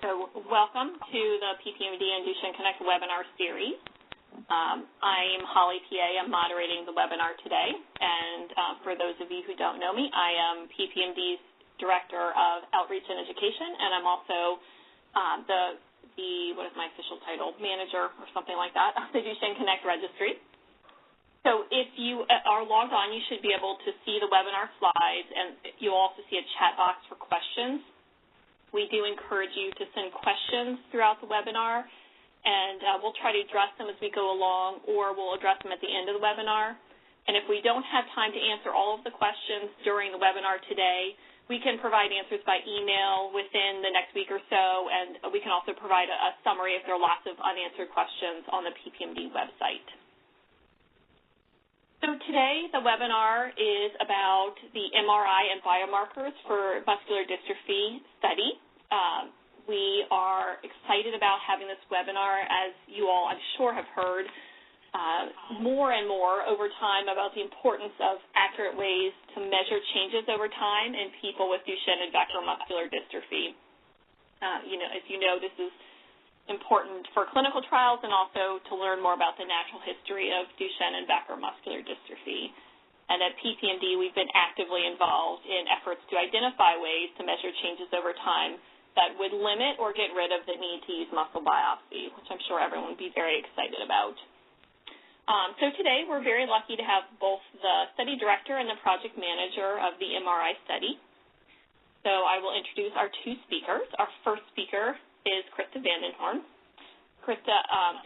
So welcome to the PPMD and Duchenne Connect webinar series. I'm Holly PA. I'm moderating the webinar today. And for those of you who don't know me, I am PPMD's Director of Outreach and Education, and I'm also what is my official title, manager or something like that, of the Duchenne Connect registry. So if you are logged on, you should be able to see the webinar slides, and you'll also see a chat box for questions. We do encourage you to send questions throughout the webinar, and we'll try to address them as we go along, or we'll address them at the end of the webinar. And if we don't have time to answer all of the questions during the webinar today, we can provide answers by email within the next week or so, and we can also provide a summary if there are lots of unanswered questions on the PPMD website. So today, the webinar is about the MRI and biomarkers for muscular dystrophy study. We are excited about having this webinar, as you all, I'm sure, have heard more and more over time about the importance of accurate ways to measure changes over time in people with Duchenne and Becker muscular dystrophy. As you know, this is important for clinical trials and also to learn more about the natural history of Duchenne and Becker muscular dystrophy. And at PPMD, we've been actively involved in efforts to identify ways to measure changes over time that would limit or get rid of the need to use muscle biopsy, which I'm sure everyone would be very excited about. So today, we're very lucky to have both the study director and the project manager of the MRI study. So I will introduce our two speakers. Our first speaker is Krista Vandenborne. Krista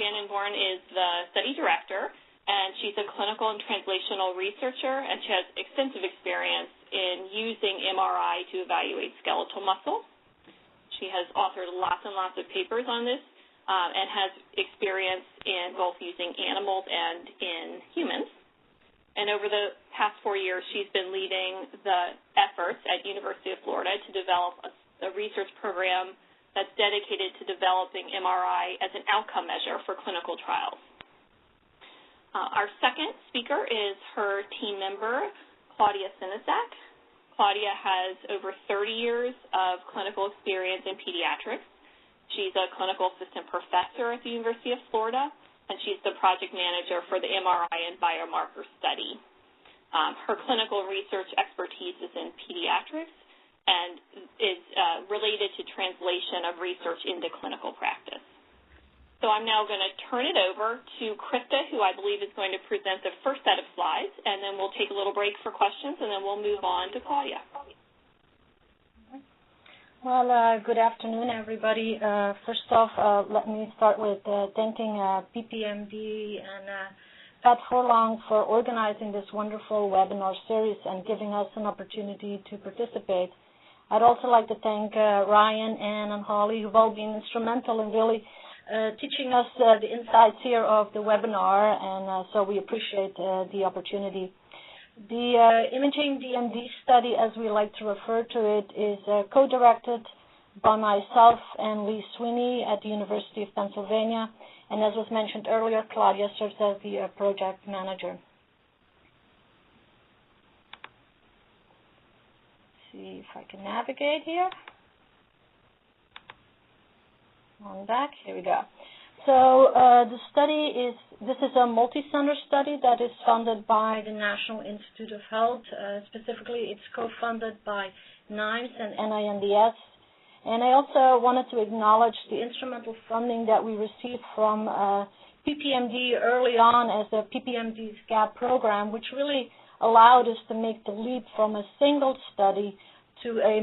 Vandenborne is the study director, and she's a clinical and translational researcher, and she has extensive experience in using MRI to evaluate skeletal muscle. She has authored lots and lots of papers on this and has experience in both using animals and in humans. And over the past 4 years, she's been leading the efforts at University of Florida to develop a research program that's dedicated to developing MRI as an outcome measure for clinical trials. Our second speaker is her team member, Claudia Senesac. Claudia has over 30 years of clinical experience in pediatrics. She's a clinical assistant professor at the University of Florida, and she's the project manager for the MRI and Biomarker study. Her clinical research expertise is in pediatrics and is related to translation of research into clinical practice. So I'm now going to turn it over to Krista, who I believe is going to present the first set of slides, and then we'll take a little break for questions, and then we'll move on to Claudia. Well, good afternoon, everybody. First off, let me start with thanking PPMD and Pat Furlong for organizing this wonderful webinar series and giving us an opportunity to participate. I'd also like to thank Ryan, Ann, and Holly, who've all been instrumental in really teaching us the insights here of the webinar, and so we appreciate the opportunity. The ImagingDMD study, as we like to refer to it, is co-directed by myself and Lee Sweeney at the University of Pennsylvania, and as was mentioned earlier, Claudia serves as the project manager. See if I can navigate here. On back, here we go. So the study this is a multi-center study that is funded by the National Institute of Health. Specifically, it's co-funded by NIMS and NINDS. And I also wanted to acknowledge the instrumental funding that we received from PPMD early on as a PPMD's GAP program, which really allowed us to make the leap from a single study to a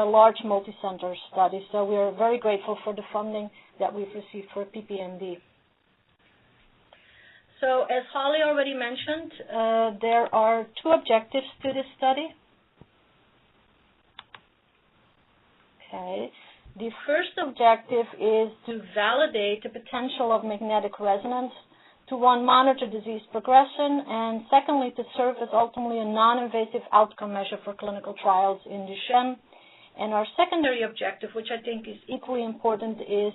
large multi-center study. So we are very grateful for the funding that we've received for PPMD. So as Holly already mentioned, there are two objectives to this study. Okay. The first objective is to validate the potential of magnetic resonance to, one, monitor disease progression, and secondly, to serve as ultimately a non-invasive outcome measure for clinical trials in Duchenne. And our secondary objective, which I think is equally important, is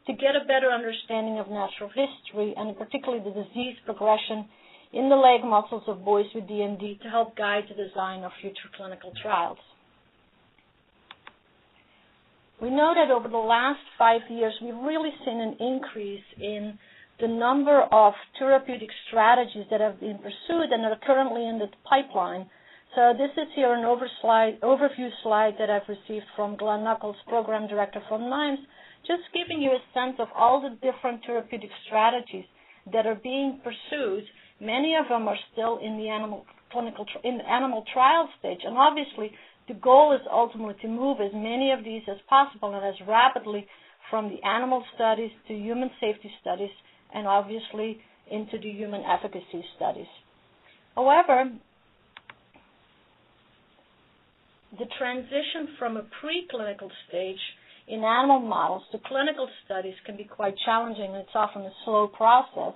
to get a better understanding of natural history and particularly the disease progression in the leg muscles of boys with DMD to help guide the design of future clinical trials. We know that over the last 5 years, we've really seen an increase in the number of therapeutic strategies that have been pursued and are currently in the pipeline. So this is here an overview slide that I've received from Glenn Knuckles, Program Director from NIMS, just giving you a sense of all the different therapeutic strategies that are being pursued. Many of them are still in the animal trial stage, and obviously the goal is ultimately to move as many of these as possible and as rapidly from the animal studies to human safety studies and obviously into the human efficacy studies. However, the transition from a preclinical stage in animal models to clinical studies can be quite challenging, and it's often a slow process.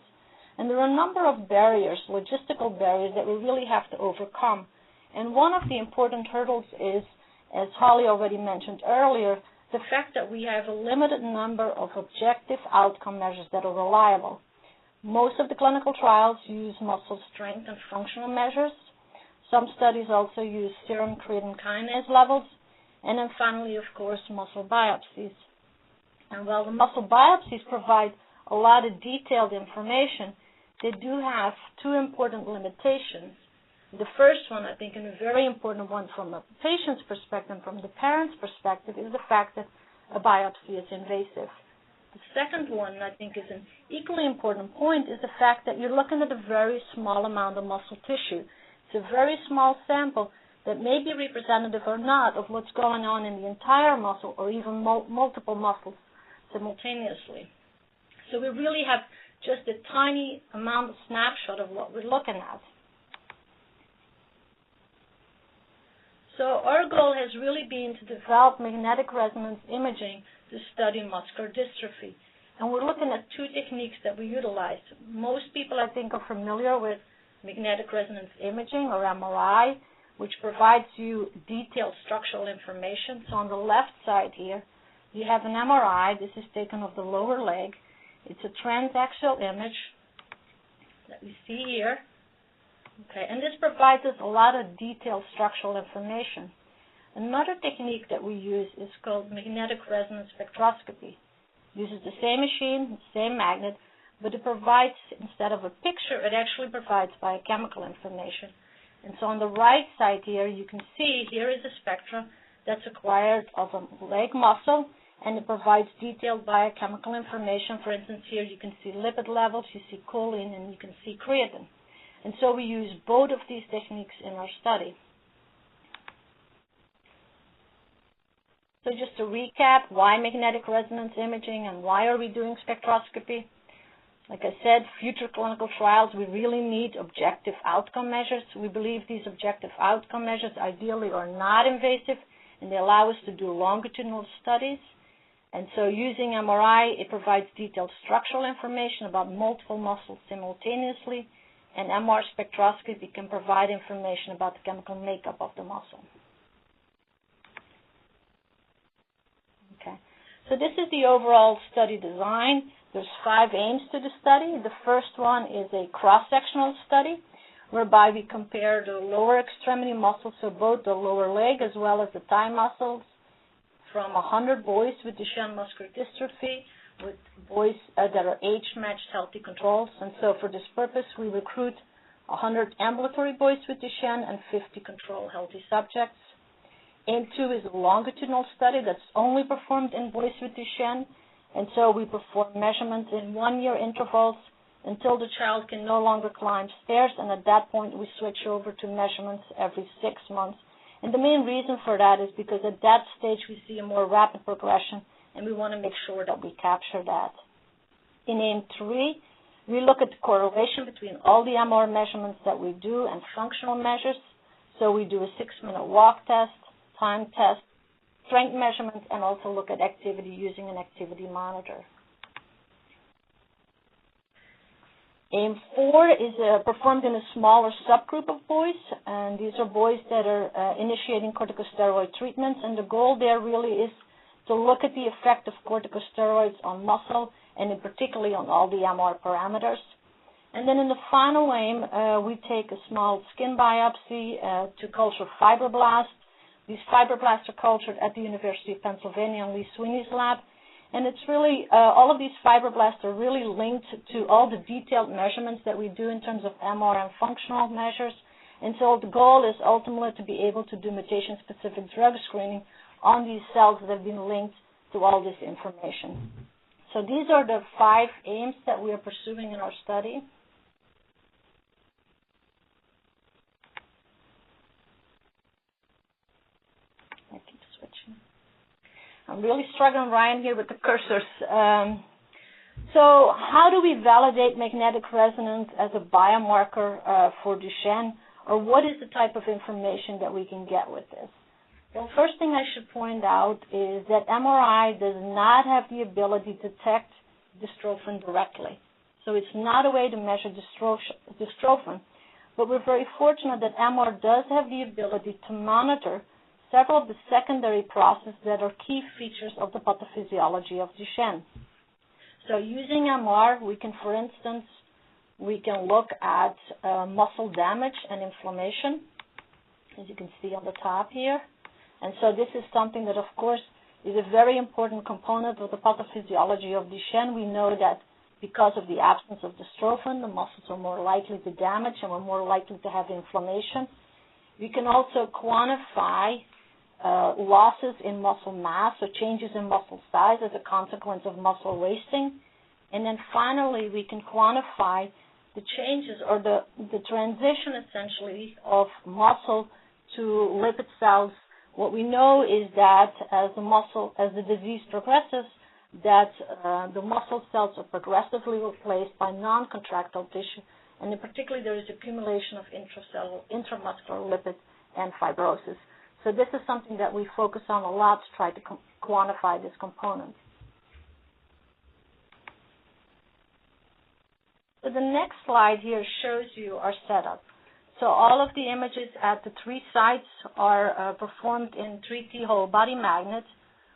And there are a number of barriers, logistical barriers, that we really have to overcome. And one of the important hurdles is, as Holly already mentioned earlier, the fact that we have a limited number of objective outcome measures that are reliable. Most of the clinical trials use muscle strength and functional measures. Some studies also use serum creatine kinase levels. And then finally, of course, muscle biopsies. And while the muscle biopsies provide a lot of detailed information, they do have two important limitations. The first one, I think, and a very important one from a patient's perspective and from the parent's perspective, is the fact that a biopsy is invasive. The second one, I think, is an equally important point, is the fact that you're looking at a very small amount of muscle tissue. It's a very small sample that may be representative or not of what's going on in the entire muscle or even multiple muscles simultaneously. So we really have just a tiny amount of snapshot of what we're looking at. So our goal has really been to develop magnetic resonance imaging to study muscular dystrophy. And we're looking at two techniques that we utilize. Most people, I think, are familiar with magnetic resonance imaging, or MRI, which provides you detailed structural information. So on the left side here, you have an MRI. This is taken of the lower leg. It's a transaxial image that we see here. Okay, and this provides us a lot of detailed structural information. Another technique that we use is called magnetic resonance spectroscopy. It uses the same machine, the same magnet, but it provides, instead of a picture, it actually provides biochemical information. And so on the right side here, you can see here is a spectrum that's acquired of a leg muscle, and it provides detailed biochemical information. For instance, here you can see lipid levels, you see choline, and you can see creatine. And so we use both of these techniques in our study. So just to recap, why magnetic resonance imaging and why are we doing spectroscopy? Like I said, future clinical trials, we really need objective outcome measures. We believe these objective outcome measures ideally are not invasive, and they allow us to do longitudinal studies. And so using MRI, it provides detailed structural information about multiple muscles simultaneously, and MR spectroscopy can provide information about the chemical makeup of the muscle. Okay, so this is the overall study design. There's 5 aims to the study. The first one is a cross-sectional study, whereby we compare the lower extremity muscles, so both the lower leg as well as the thigh muscles, from 100 boys with Duchenne muscular dystrophy, with boys that are age-matched healthy controls. And so for this purpose, we recruit 100 ambulatory boys with Duchenne and 50 control healthy subjects. Aim 2 is a longitudinal study that's only performed in boys with Duchenne. And so we perform measurements in 1-year intervals until the child can no longer climb stairs, and at that point we switch over to measurements every 6 months. And the main reason for that is because at that stage we see a more rapid progression, and we want to make sure that we capture that. In aim 3, we look at the correlation between all the MR measurements that we do and functional measures. So we do a 6-minute walk test, time test, strength measurements, and also look at activity using an activity monitor. Aim 4 is performed in a smaller subgroup of boys, and these are boys that are initiating corticosteroid treatments, and the goal there really is to look at the effect of corticosteroids on muscle, and in particularly on all the MR parameters. And then in the final aim, we take a small skin biopsy to culture fibroblasts. These fibroblasts are cultured at the University of Pennsylvania in Lee Sweeney's lab. And it's really, all of these fibroblasts are really linked to all the detailed measurements that we do in terms of MR and functional measures. And so the goal is ultimately to be able to do mutation-specific drug screening on these cells that have been linked to all this information. So these are the 5 aims that we are pursuing in our study. I keep switching. I'm really struggling, Ryan, here with the cursors. So how do we validate magnetic resonance as a biomarker for Duchenne, or what is the type of information that we can get with this? Well, first thing I should point out is that MRI does not have the ability to detect dystrophin directly. So it's not a way to measure dystrophin, but we're very fortunate that MR does have the ability to monitor several of the secondary processes that are key features of the pathophysiology of Duchenne. So using MR, we can, for instance, we can look at muscle damage and inflammation, as you can see on the top here. And so this is something that, of course, is a very important component of the pathophysiology of Duchenne. We know that because of the absence of dystrophin, the muscles are more likely to damage and we're more likely to have inflammation. We can also quantify losses in muscle mass, or changes in muscle size as a consequence of muscle wasting. And then finally, we can quantify the changes or the transition, essentially, of muscle to lipid cells. What we know is that as the disease progresses, that the muscle cells are progressively replaced by non-contractile tissue, and in particular, there is accumulation of intramuscular lipid and fibrosis. So this is something that we focus on a lot to try to quantify this component. So the next slide here shows you our setup. So all of the images at the 3 sites are performed in 3T whole body magnets.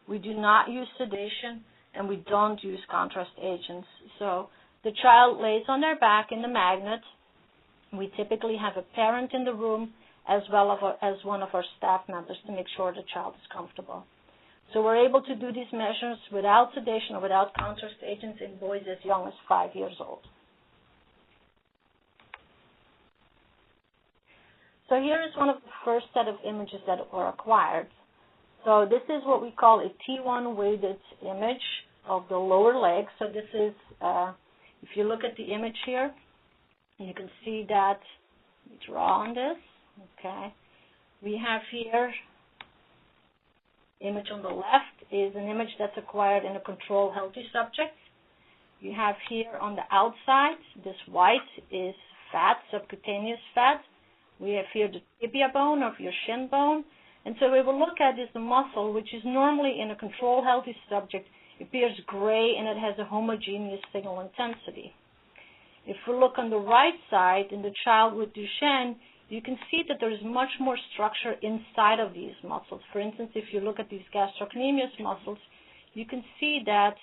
We do not use sedation, and we don't use contrast agents. So the child lays on their back in the magnet. We typically have a parent in the room as well as one of our staff members to make sure the child is comfortable. So we're able to do these measures without sedation or without contrast agents in boys as young as 5 years old. So here is one of the first set of images that were acquired. So this is what we call a T1 weighted image of the lower leg. So this is, if you look at the image here, you can see that, let me draw on this, okay. We have here, image on the left is an image that's acquired in a control healthy subject. You have here on the outside, this white is fat, subcutaneous fat. We have here the tibia bone of your shin bone. And so what we will look at is the muscle, which is normally in a control healthy subject, appears gray and it has a homogeneous signal intensity. If we look on the right side in the child with Duchenne, you can see that there is much more structure inside of these muscles. For instance, if you look at these gastrocnemius muscles, you can see that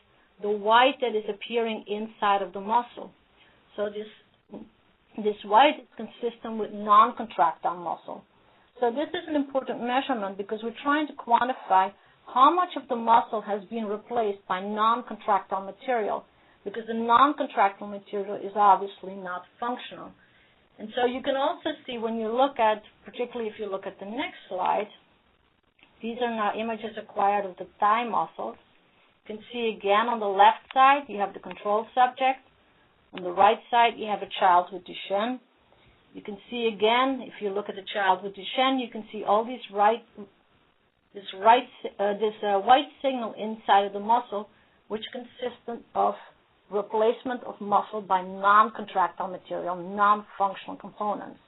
the white that is appearing inside of the muscle. So this white is consistent with non-contractile muscle. So this is an important measurement because we're trying to quantify how much of the muscle has been replaced by non-contractile material, because the non-contractile material is obviously not functional. And so you can also see when you look at, particularly if you look at the next slide, these are now images acquired of the thigh muscles. You can see again on the left side, you have the control subject. On the right side, you have a child with Duchenne. You can see again, if you look at the child with Duchenne, you can see all these white signal inside of the muscle, which consists of replacement of muscle by non-contractile material, non-functional components.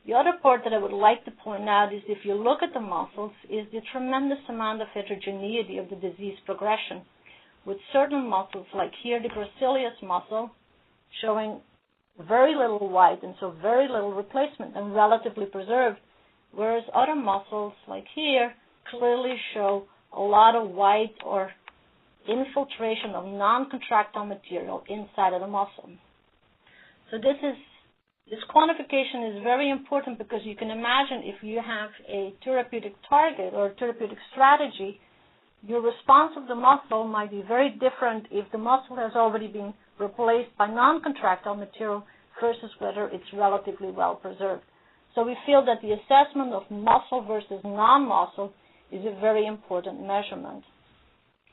The other part that I would like to point out is if you look at the muscles, is the tremendous amount of heterogeneity of the disease progression, with certain muscles, like here the gracilis muscle, showing very little white and so very little replacement and relatively preserved, whereas other muscles, like here, clearly show a lot of white or infiltration of non-contractile material inside of the muscle. So this is This quantification is very important because you can imagine if you have a therapeutic target or a therapeutic strategy, your response of the muscle might be very different if the muscle has already been replaced by non-contractile material versus whether it's relatively well preserved. So we feel that the assessment of muscle versus non-muscle is a very important measurement.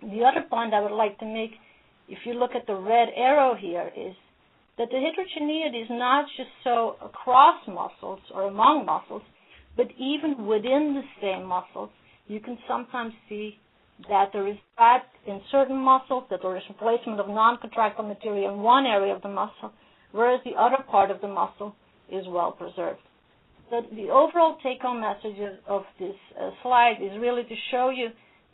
The other point I would like to make, if you look at the red arrow here, is that the heterogeneity is not just so across muscles or among muscles, but even within the same muscles, you can sometimes see that there is fat in certain muscles, that there is replacement of non-contractile material in one area of the muscle, whereas the other part of the muscle is well preserved. So the overall take-home message of this slide is really to show you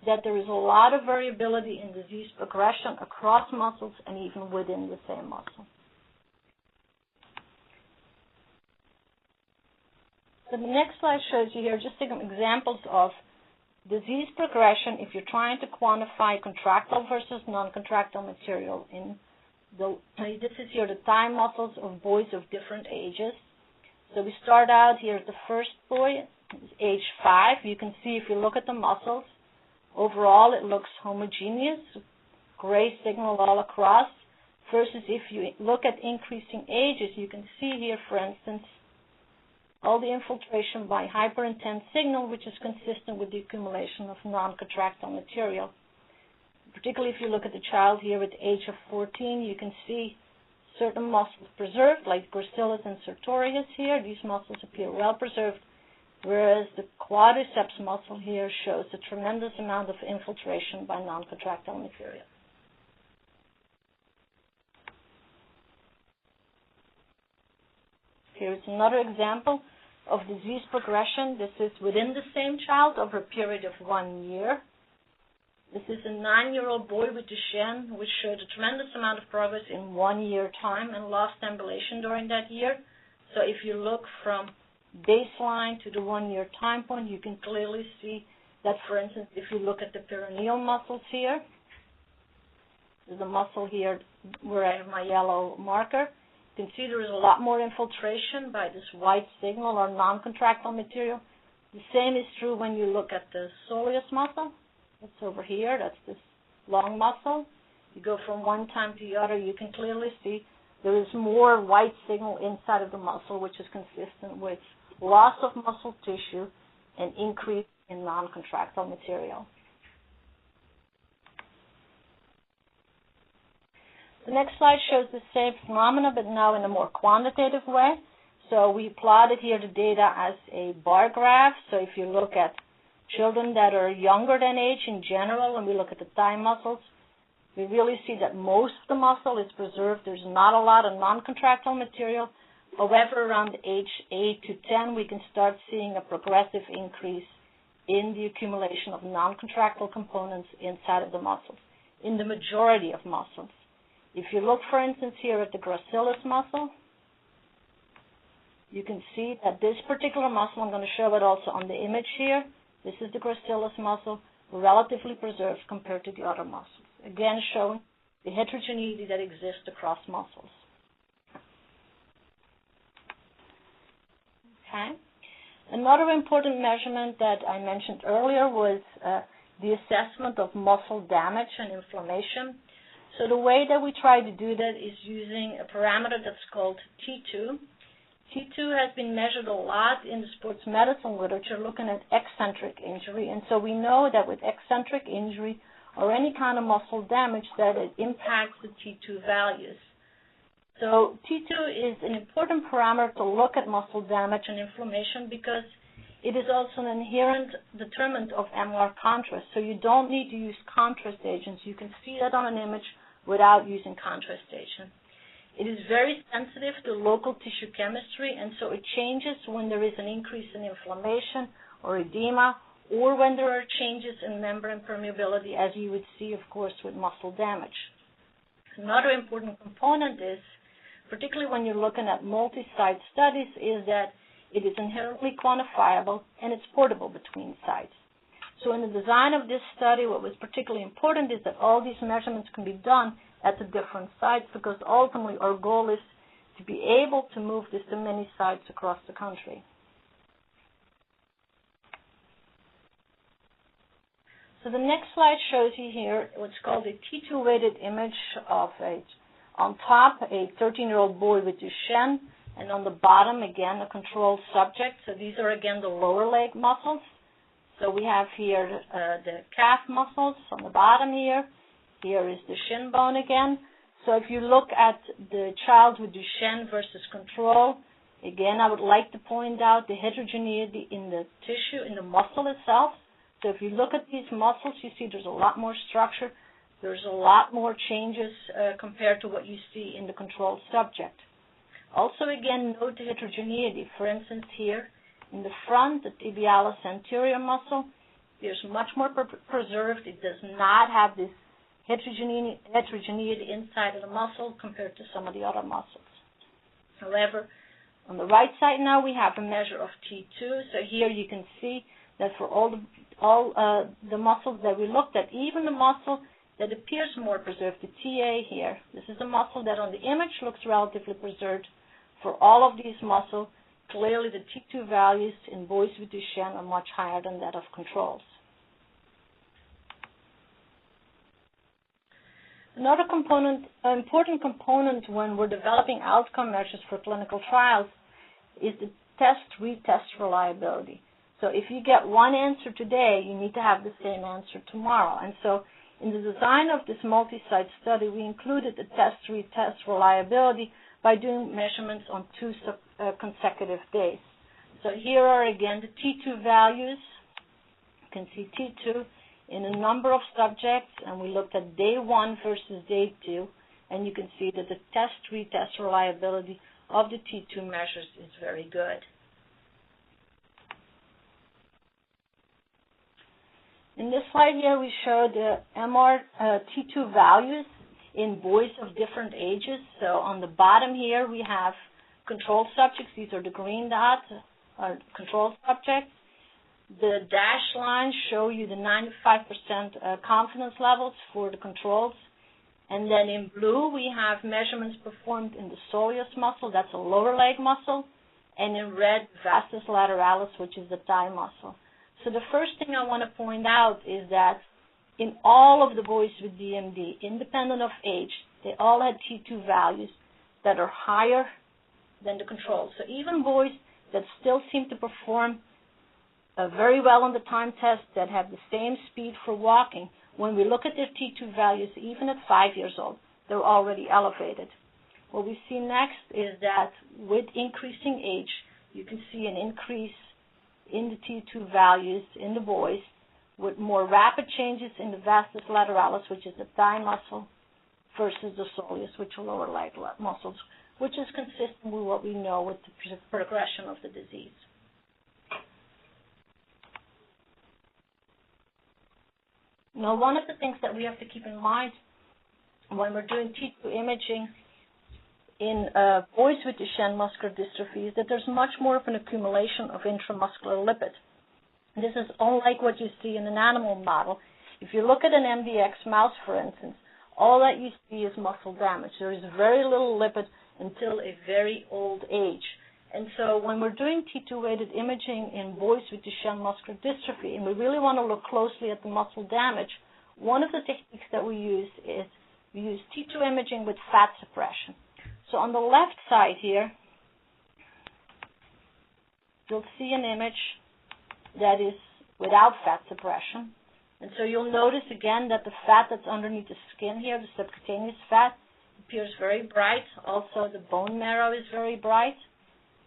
that there is a lot of variability in disease progression across muscles and even within the same muscle. So the next slide shows you here just some examples of disease progression if you're trying to quantify contractile versus non-contractile material. This is here the thigh muscles of boys of different ages. So we start out here, the first boy is age 5. You can see if you look at the muscles, overall it looks homogeneous, gray signal all across, versus if you look at increasing ages, you can see here, for instance, all the infiltration by hyperintense signal, which is consistent with the accumulation of non-contractile material. Particularly if you look at the child here at the age of 14, you can see certain muscles preserved, like gracilis and sartorius here. These muscles appear well preserved, whereas the quadriceps muscle here shows a tremendous amount of infiltration by non-contractile material. Here's another example of disease progression. This is within the same child over a period of 1 year. This is a 9-year-old boy with Duchenne, which showed a tremendous amount of progress in 1 year time and lost ambulation during that year. So if you look from baseline to the 1 year time point, you can clearly see that, for instance, if you look at the peroneal muscles here, there's a muscle here where I have my yellow marker. You can see there is a lot more infiltration by this white signal or non-contractile material. The same is true when you look at the soleus muscle. That's over here. That's this long muscle. You go from one time to the other, you can clearly see there is more white signal inside of the muscle, which is consistent with loss of muscle tissue and increase in non-contractile material. The next slide shows the same phenomena, but now in a more quantitative way. So we plotted here the data as a bar graph. So if you look at children that are younger than age in general, and we look at the thigh muscles, we really see that most of the muscle is preserved. There's not a lot of non-contractile material. However, around age 8 to 10, we can start seeing a progressive increase in the accumulation of non-contractile components inside of the muscles, in the majority of muscles. If you look, for instance, here at the gracilis muscle, you can see that this particular muscle, I'm going to show it also on the image here, this is the gracilis muscle, relatively preserved compared to the other muscles. Again, showing the heterogeneity that exists across muscles. Okay. Another important measurement that I mentioned earlier was the assessment of muscle damage and inflammation. So the way that we try to do that is using a parameter that's called T2. T2 has been measured a lot in the sports medicine literature looking at eccentric injury, and so we know that with eccentric injury or any kind of muscle damage that it impacts the T2 values. So T2 is an important parameter to look at muscle damage and inflammation because it is also an inherent determinant of MR contrast. So you don't need to use contrast agents. You can see that on an image without using contrast agents. It is very sensitive to local tissue chemistry, and so it changes when there is an increase in inflammation or edema, or when there are changes in membrane permeability, as you would see, of course, with muscle damage. Another important component is, particularly when you're looking at multi-site studies, is that it is inherently quantifiable and it's portable between sites. So in the design of this study, what was particularly important is that all these measurements can be done at the different sites, because ultimately our goal is to be able to move this to many sites across the country. So the next slide shows you here what's called a T2 weighted image of on top, a 13-year-old boy with Duchenne, and on the bottom, again, a controlled subject. So these are, again, the lower leg muscles. So we have here the calf muscles on the bottom here. Here is the shin bone again. So if you look at the child with Duchenne versus control, again, I would like to point out the heterogeneity in the tissue, in the muscle itself. So if you look at these muscles, you see there's a lot more structure. There's a lot more changes compared to what you see in the controlled subject. Also, again, note the heterogeneity. For instance, here in the front, the tibialis anterior muscle, there's much more preserved. It does not have this heterogeneity inside of the muscle compared to some of the other muscles. However, on the right side now, we have a measure of T2. So here you can see that for all the muscles that we looked at, even the muscle that appears more preserved, the TA here, this is a muscle that on the image looks relatively preserved. For all of these muscles, clearly the T2 values in boys with Duchenne are much higher than that of controls. Another important component when we're developing outcome measures for clinical trials is the test-retest reliability. So if you get one answer today, you need to have the same answer tomorrow. And so in the design of this multi-site study, we included the test-retest reliability by doing measurements on 2 consecutive days. So here are, again, the T2 values. You can see T2 in a number of subjects, and we looked at day 1 versus day 2, and you can see that the test-retest reliability of the T2 measures is very good. In this slide here, we show the T2 values in boys of different ages. So on the bottom here, we have control subjects. These are the green dots, are control subjects. The dashed lines show you the 95% confidence levels for the controls. And then in blue, we have measurements performed in the soleus muscle, that's a lower leg muscle, and in red, vastus lateralis, which is the thigh muscle. So the first thing I want to point out is that in all of the boys with DMD, independent of age, they all had T2 values that are higher than the controls. So even boys that still seem to perform very well on the time test, that have the same speed for walking, when we look at their T2 values, even at 5 years old, they're already elevated. What we see next is that with increasing age, you can see an increase in the T2 values in the boys with more rapid changes in the vastus lateralis, which is the thigh muscle, versus the soleus, which are lower leg muscles, which is consistent with what we know with the progression of the disease. Now, one of the things that we have to keep in mind when we're doing T2 imaging in boys with Duchenne muscular dystrophy is that there's much more of an accumulation of intramuscular lipid. This is unlike what you see in an animal model. If you look at an MDX mouse, for instance, all that you see is muscle damage. There is very little lipid until a very old age. And so when we're doing T2-weighted imaging in boys with Duchenne muscular dystrophy, and we really want to look closely at the muscle damage, one of the techniques that we use is we use T2 imaging with fat suppression. So on the left side here, you'll see an image that is without fat suppression. And so you'll notice again that the fat that's underneath the skin here, the subcutaneous fat, appears very bright. Also, the bone marrow is very bright.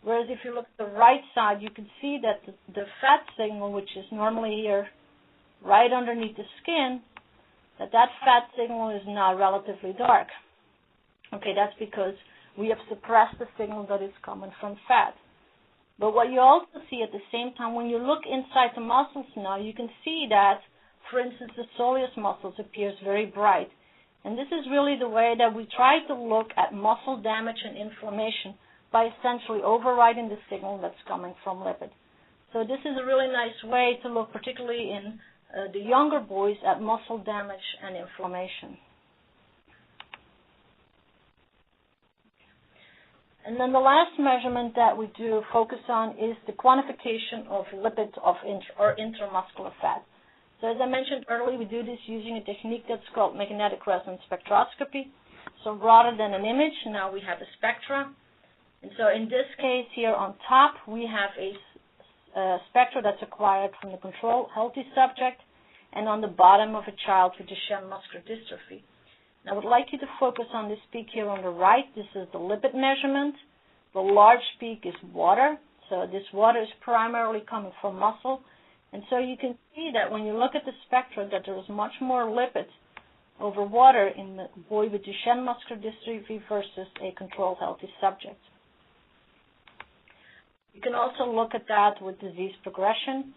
Whereas if you look at the right side, you can see that the fat signal, which is normally here right underneath the skin, that fat signal is now relatively dark. Okay, that's because we have suppressed the signal that is coming from fat. But what you also see at the same time, when you look inside the muscles now, you can see that, for instance, the soleus muscles appears very bright. And this is really the way that we try to look at muscle damage and inflammation by essentially overriding the signal that's coming from lipid. So this is a really nice way to look, particularly in the younger boys, at muscle damage and inflammation. And then the last measurement that we do focus on is the quantification of lipids or intramuscular fat. So as I mentioned earlier, we do this using a technique that's called magnetic resonance spectroscopy. So rather than an image, now we have a spectra. And so in this case here on top, we have a spectra that's acquired from the control healthy subject, and on the bottom of a child with Duchenne muscular dystrophy. Now, I would like you to focus on this peak here on the right. This is the lipid measurement. The large peak is water. So this water is primarily coming from muscle. And so you can see that when you look at the spectra that there is much more lipids over water in the boy with Duchenne muscular dystrophy versus a control healthy subject. You can also look at that with disease progression.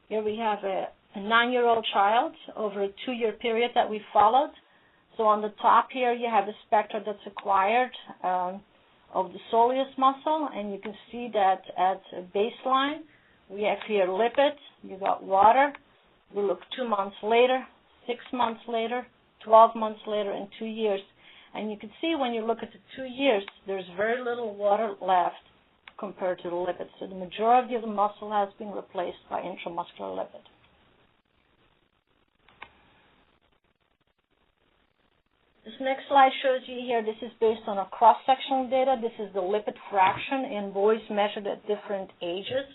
Here we have a 9-year-old child over a 2-year period that we followed. So on the top here, you have the spectra that's acquired of the soleus muscle, and you can see that at baseline, we have here lipids, you got water. We look 2 months later, 6 months later, 12 months later, and 2 years. And you can see when you look at the 2 years, there's very little water left compared to the lipids. So the majority of the muscle has been replaced by intramuscular lipid. This next slide shows you here, this is based on a cross-sectional data. This is the lipid fraction in boys measured at different ages.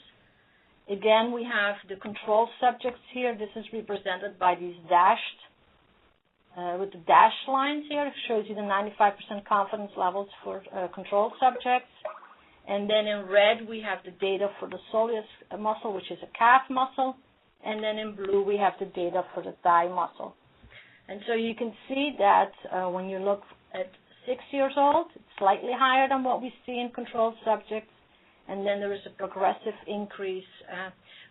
Again, we have the control subjects here. This is represented by these dashed, with the dashed lines here. It shows you the 95% confidence levels for control subjects. And then in red, we have the data for the soleus muscle, which is a calf muscle. And then in blue, we have the data for the thigh muscle. And so you can see that when you look at 6 years old, it's slightly higher than what we see in controlled subjects. And then there is a progressive increase,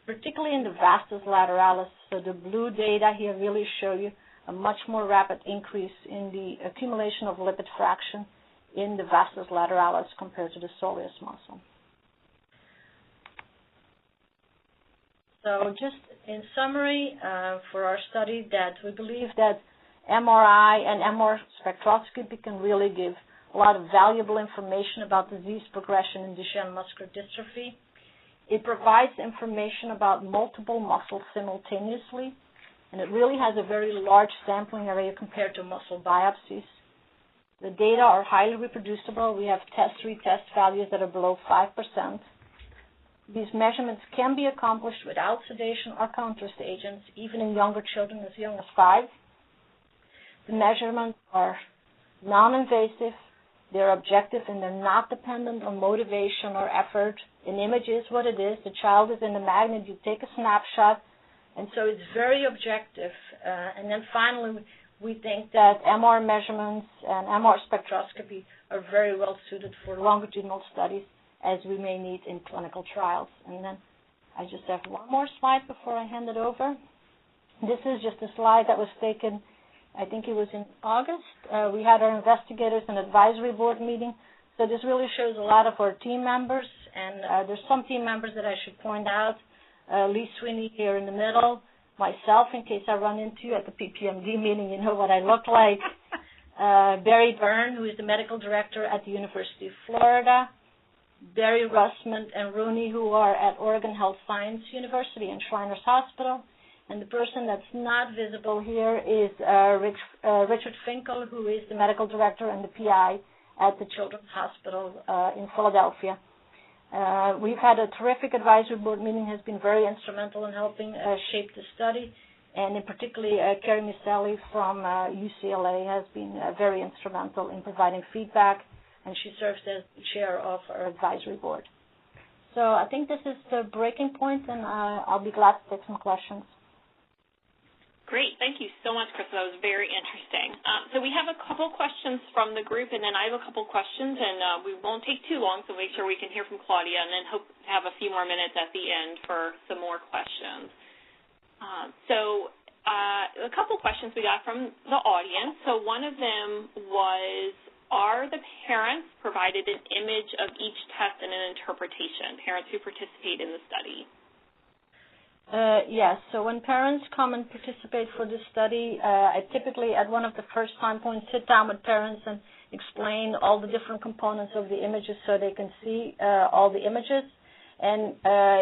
particularly in the vastus lateralis. So the blue data here really show you a much more rapid increase in the accumulation of lipid fraction in the vastus lateralis compared to the soleus muscle. So just in summary for our study, that we believe that MRI and MR spectroscopy can really give a lot of valuable information about disease progression in Duchenne muscular dystrophy. It provides information about multiple muscles simultaneously, and it really has a very large sampling area compared to muscle biopsies. The data are highly reproducible. We have retest values that are below 5%. These measurements can be accomplished without sedation or contrast agents, even in younger children as young as 5. The measurements are non-invasive, they're objective, and they're not dependent on motivation or effort. An image is what it is. The child is in the magnet. You take a snapshot, and so it's very objective. And then finally, we think that MR measurements and MR spectroscopy are very well suited for longitudinal studies, as we may need in clinical trials. And then I just have one more slide before I hand it over. This is just a slide that was taken, I think it was in August. We had our investigators and advisory board meeting. So this really shows a lot of our team members. And there's some team members that I should point out. Lee Sweeney here in the middle. Myself, in case I run into you at the PPMD meeting, you know what I look like. Barry Byrne, who is the medical director at the University of Florida. Barry Russman and Rooney, who are at Oregon Health Science University and Shriners Hospital. And the person that's not visible here is Richard Finkel, who is the medical director and the PI at the Children's Hospital in Philadelphia. We've had a terrific advisory board meeting, has been very instrumental in helping shape the study. And in particularly, Carrie Miselli from UCLA has been very instrumental in providing feedback, and she serves as the chair of our advisory board. So I think this is the breaking point, and I'll be glad to take some questions. Great. Thank you so much, Krista. That was very interesting. So we have a couple questions from the group, and then I have a couple questions, and we won't take too long, so make sure we can hear from Claudia, and then hope to have a few more minutes at the end for some more questions. A couple questions we got from the audience. So one of them was, are the parents provided an image of each test and an interpretation, parents who participate in the study? Yes. So when parents come and participate for this study, I typically, at one of the first time points, sit down with parents and explain all the different components of the images so they can see all the images. And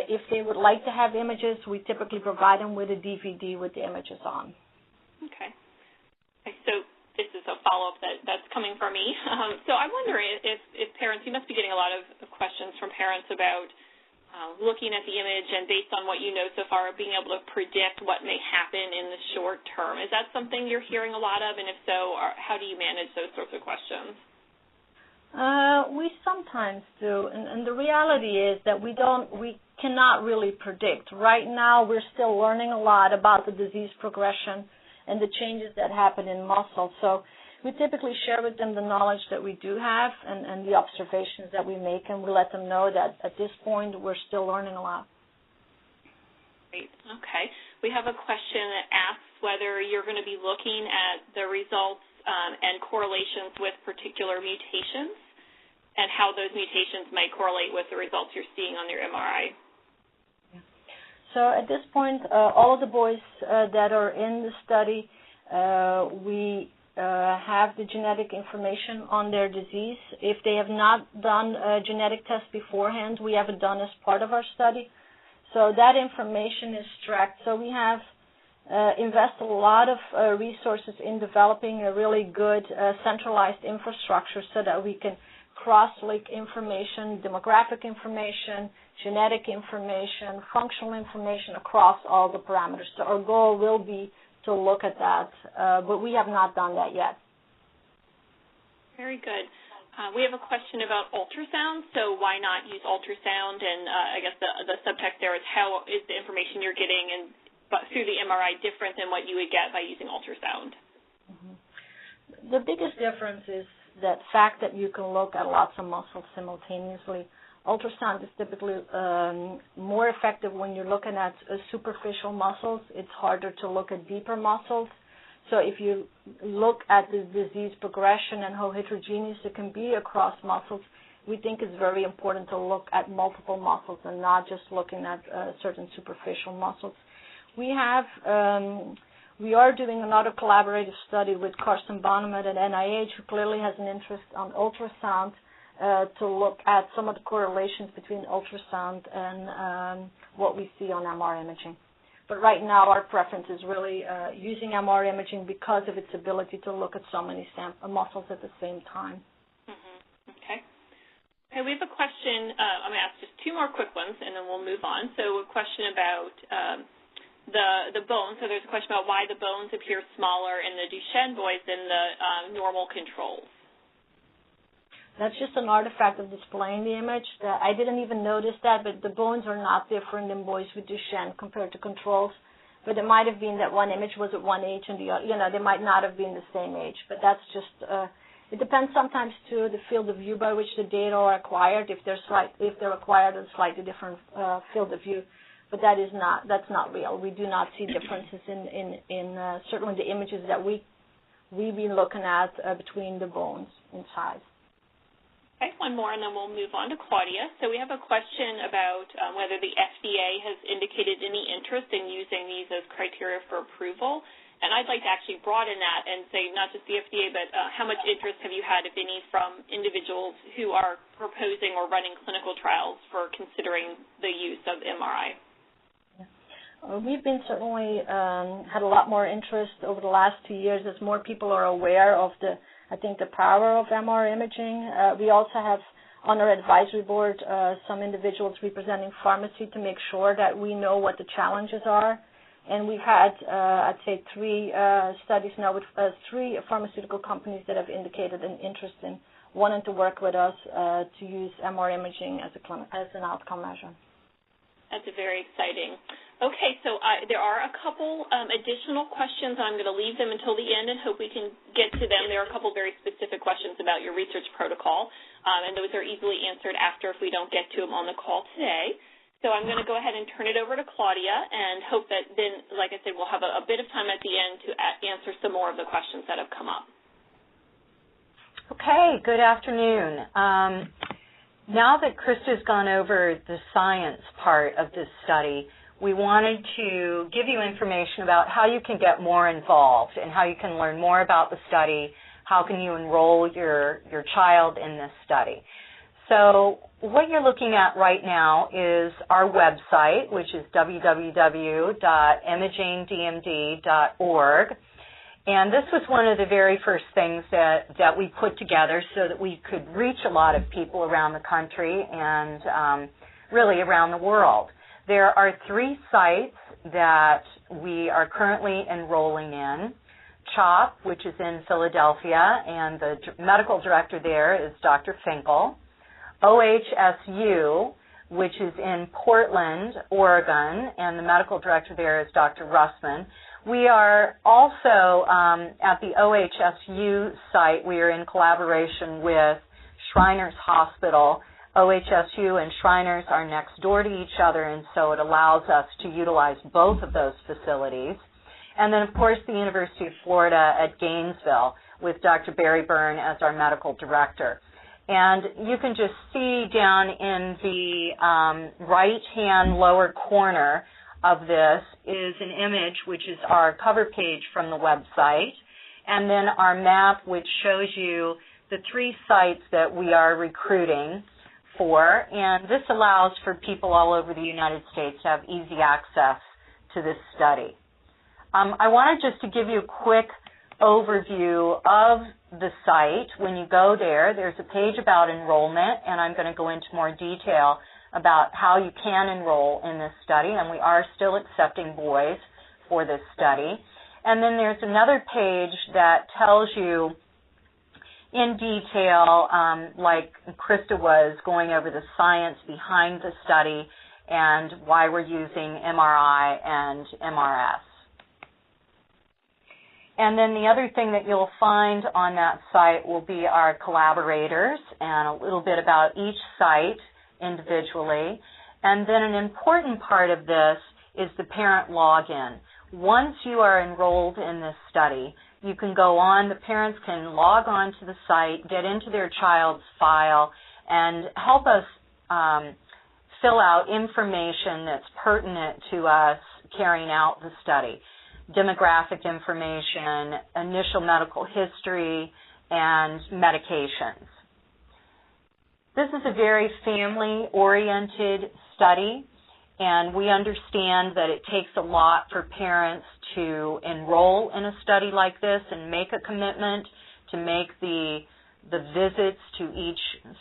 if they would like to have images, we typically provide them with a DVD with the images on. Okay. So this is a follow-up that's coming from me. So I'm wondering if parents, you must be getting a lot of questions from parents about looking at the image and based on what you know so far, being able to predict what may happen in the short term. Is that something you're hearing a lot of? And if so, how do you manage those sorts of questions? We sometimes do, and the reality is that we cannot really predict. Right now, we're still learning a lot about the disease progression and the changes that happen in muscle. So we typically share with them the knowledge that we do have and the observations that we make, and we let them know that at this point we're still learning a lot. Great. Okay. We have a question that asks whether you're going to be looking at the results and correlations with particular mutations and how those mutations might correlate with the results you're seeing on your MRI. So at this point, all of the boys that are in the study, we have the genetic information on their disease. If they have not done a genetic test beforehand, we have it done as part of our study. So that information is tracked. So we have invested a lot of resources in developing a really good centralized infrastructure so that we can cross-link information, demographic information, genetic information, functional information across all the parameters. So our goal will be to look at that, but we have not done that yet. Very good. We have a question about ultrasound, so why not use ultrasound? And I guess the subtext there is how is the information you're getting through the MRI different than what you would get by using ultrasound? Mm-hmm. The biggest difference is that fact that you can look at lots of muscles simultaneously. Ultrasound is typically more effective when you're looking at superficial muscles. It's harder to look at deeper muscles. So if you look at the disease progression and how heterogeneous it can be across muscles, we think it's very important to look at multiple muscles and not just looking at certain superficial muscles. We are doing another collaborative study with Carsten Bonnemann at NIH, who clearly has an interest on ultrasound, to look at some of the correlations between ultrasound and what we see on MR imaging. But right now, our preference is really using MR imaging because of its ability to look at so many muscles at the same time. Mm-hmm. Okay. Okay, we have a question. I'm going to ask just two more quick ones, and then we'll move on. So a question about the bones. So there's a question about why the bones appear smaller in the Duchenne boys than the normal controls. That's just an artifact of displaying the image. I didn't even notice that, but the bones are not different in boys with Duchenne compared to controls. But it might have been that one image was at one age and the other, they might not have been the same age. But that's just, it depends sometimes too the field of view by which the data are acquired. If they're acquired in a slightly different field of view, but that's not real. We do not see differences in certainly the images that we've been looking at between the bones in size. Okay, one more, and then we'll move on to Claudia. So we have a question about whether the FDA has indicated any interest in using these as criteria for approval. And I'd like to actually broaden that and say not just the FDA, but how much interest have you had, if any, from individuals who are proposing or running clinical trials for considering the use of MRI? We've been certainly had a lot more interest over the last 2 years as more people are aware of the power of MR imaging. We also have on our advisory board some individuals representing pharmacy to make sure that we know what the challenges are. And we've had, I'd say, 3 studies now with 3 pharmaceutical companies that have indicated an interest in wanting to work with us to use MR imaging as an outcome measure. That's very exciting. Okay, so there are a couple additional questions. I'm going to leave them until the end and hope we can get to them. There are a couple very specific questions about your research protocol, and those are easily answered after if we don't get to them on the call today. So I'm going to go ahead and turn it over to Claudia and hope that then, like I said, we'll have a bit of time at the end to answer some more of the questions that have come up. Okay, good afternoon. Now that Krista's gone over the science part of this study, we wanted to give you information about how you can get more involved and how you can learn more about the study, how can you enroll your child in this study. So what you're looking at right now is our website, which is www.imagingdmd.org. And this was one of the very first things that we put together so that we could reach a lot of people around the country and really around the world. There are 3 sites that we are currently enrolling in. CHOP, which is in Philadelphia, and the medical director there is Dr. Finkel. OHSU, which is in Portland, Oregon, and the medical director there is Dr. Russman. We are also at the OHSU site, we are in collaboration with Shriners Hospital. OHSU and Shriners are next door to each other, and so it allows us to utilize both of those facilities. And then, of course, the University of Florida at Gainesville with Dr. Barry Byrne as our medical director. And you can just see down in the right-hand lower corner of this is an image, which is our cover page from the website, and then our map, which shows you the 3 sites that we are recruiting for, and this allows for people all over the United States to have easy access to this study. I wanted just to give you a quick overview of the site. When you go there, there's a page about enrollment, and I'm going to go into more detail about how you can enroll in this study, and we are still accepting boys for this study. And then there's another page that tells you in detail, like Krista was going over the science behind the study and why we're using MRI and MRS. And then the other thing that you'll find on that site will be our collaborators and a little bit about each site individually. And then an important part of this is the parent login. Once you are enrolled in this study, you can go on, the parents can log on to the site, get into their child's file, and help us fill out information that's pertinent to us carrying out the study. Demographic information, initial medical history, and medications. This is a very family-oriented study, and we understand that it takes a lot for parents to enroll in a study like this and make a commitment to make the visits to each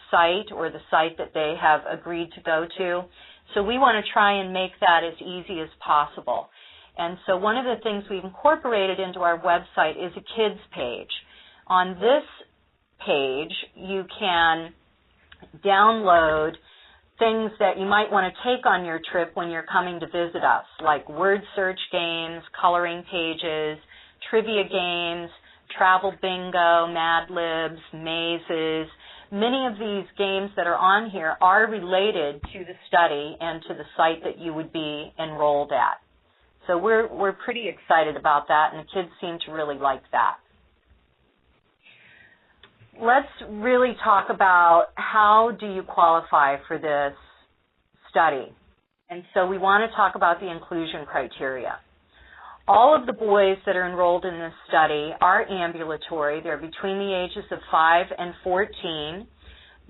site or the site that they have agreed to go to. So we want to try and make that as easy as possible. And so one of the things we've incorporated into our website is a kids page. On this page, you can download things that you might want to take on your trip when you're coming to visit us, like word search games, coloring pages, trivia games, travel bingo, Mad Libs, mazes. Many of these games that are on here are related to the study and to the site that you would be enrolled at. So we're pretty excited about that, and the kids seem to really like that. Let's really talk about how do you qualify for this study. And so we want to talk about the inclusion criteria. All of the boys that are enrolled in this study are ambulatory. They're between the ages of 5 and 14.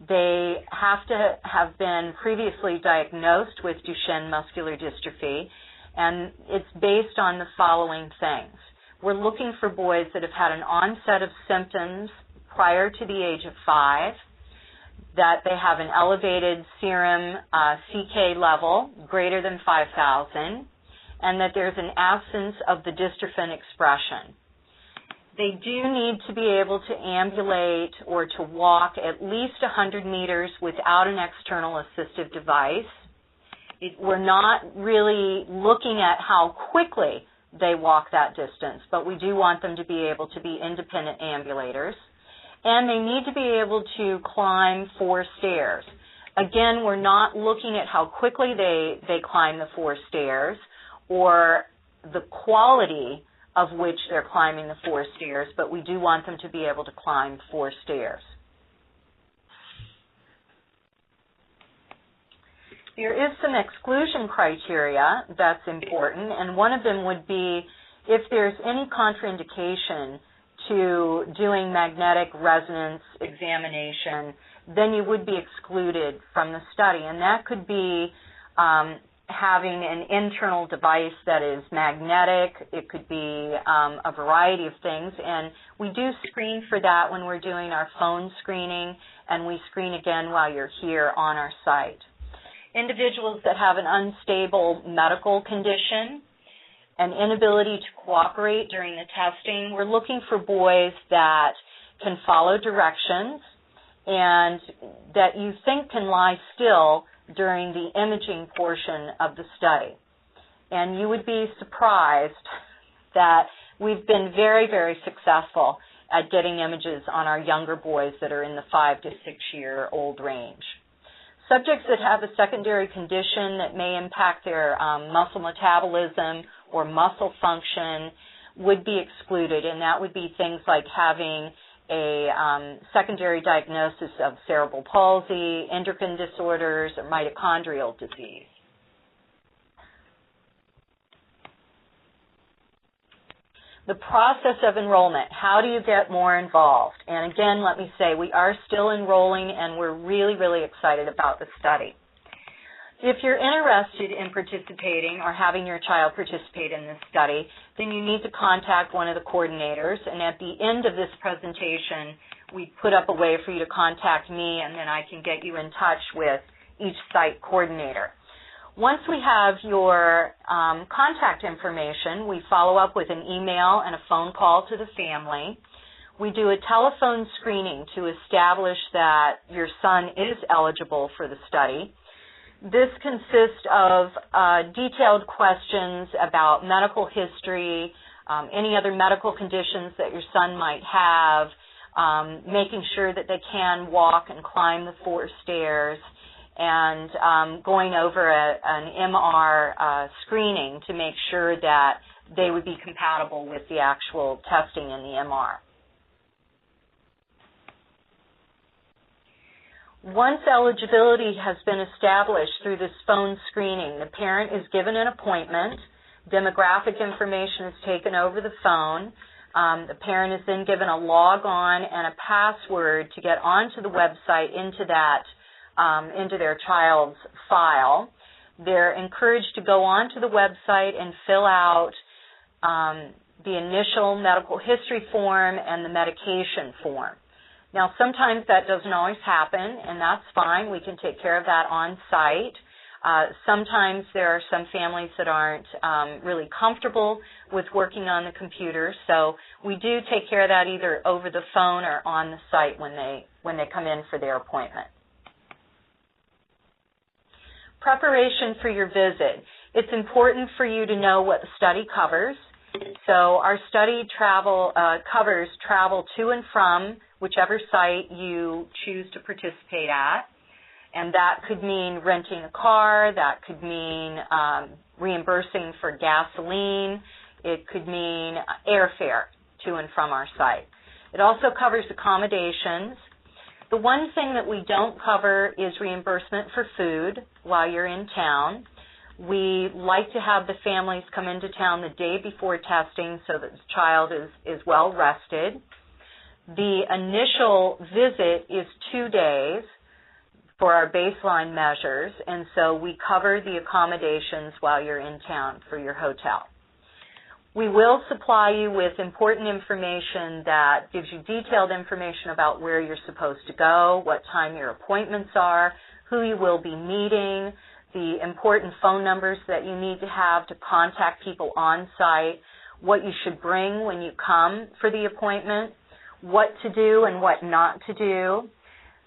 They have to have been previously diagnosed with Duchenne muscular dystrophy, and it's based on the following things. We're looking for boys that have had an onset of symptoms prior to the age of 5, that they have an elevated serum CK level greater than 5,000, and that there's an absence of the dystrophin expression. They do need to be able to ambulate or to walk at least 100 meters without an external assistive device. We're not really looking at how quickly they walk that distance, but we do want them to be able to be independent ambulators. And they need to be able to climb 4 stairs. Again, we're not looking at how quickly they climb the 4 stairs or the quality of which they're climbing the 4 stairs, but we do want them to be able to climb 4 stairs. There is some exclusion criteria that's important, and one of them would be if there's any contraindication to doing magnetic resonance examination, then you would be excluded from the study. And that could be having an internal device that is magnetic. It could be a variety of things. And we do screen for that when we're doing our phone screening, and we screen again while you're here on our site. Individuals that have an unstable medical condition, an inability to cooperate during the testing, we're looking for boys that can follow directions and that you think can lie still during the imaging portion of the study. And you would be surprised that we've been very, very successful at getting images on our younger boys that are in the 5 to 6 year old range. Subjects that have a secondary condition that may impact their muscle metabolism or muscle function would be excluded, and that would be things like having a secondary diagnosis of cerebral palsy, endocrine disorders, or mitochondrial disease. The process of enrollment, how do you get more involved? And again, let me say, we are still enrolling, and we're really, really excited about the study. If you're interested in participating or having your child participate in this study, then you need to contact one of the coordinators, and at the end of this presentation, we put up a way for you to contact me, and then I can get you in touch with each site coordinator. Once we have your contact information, we follow up with an email and a phone call to the family. We do a telephone screening to establish that your son is eligible for the study. This consists of detailed questions about medical history, any other medical conditions that your son might have, making sure that they can walk and climb the 4 stairs, and going over an MR screening to make sure that they would be compatible with the actual testing in the MR. Once eligibility has been established through this phone screening, the parent is given an appointment. Demographic information is taken over the phone. The parent is then given a log on and a password to get onto the website into their child's file. They're encouraged to go onto the website and fill out the initial medical history form and the medication form. Now, sometimes that doesn't always happen, and that's fine. We can take care of that on site. Sometimes there are some families that aren't really comfortable with working on the computer, so we do take care of that either over the phone or on the site when they come in for their appointment. Preparation for your visit. It's important for you to know what the study covers. So our study covers travel to and from whichever site you choose to participate at, and that could mean renting a car, that could mean reimbursing for gasoline, it could mean airfare to and from our site. It also covers accommodations. The one thing that we don't cover is reimbursement for food while you're in town. We like to have the families come into town the day before testing so that the child is well rested. The initial visit is 2 days for our baseline measures, and so we cover the accommodations while you're in town for your hotel. We will supply you with important information that gives you detailed information about where you're supposed to go, what time your appointments are, who you will be meeting, the important phone numbers that you need to have to contact people on site, what you should bring when you come for the appointment, what to do and what not to do,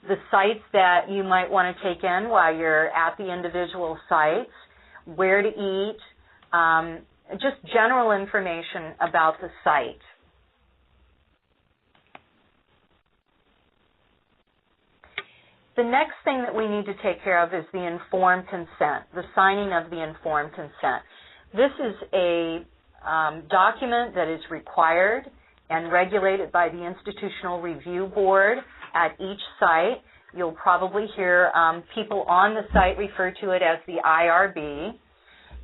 the sites that you might want to take in while you're at the individual sites, where to eat, just general information about the site. The next thing that we need to take care of is the informed consent, the signing of the informed consent. This is a document that is required and regulated by the Institutional Review Board at each site. You'll probably hear people on the site refer to it as the IRB.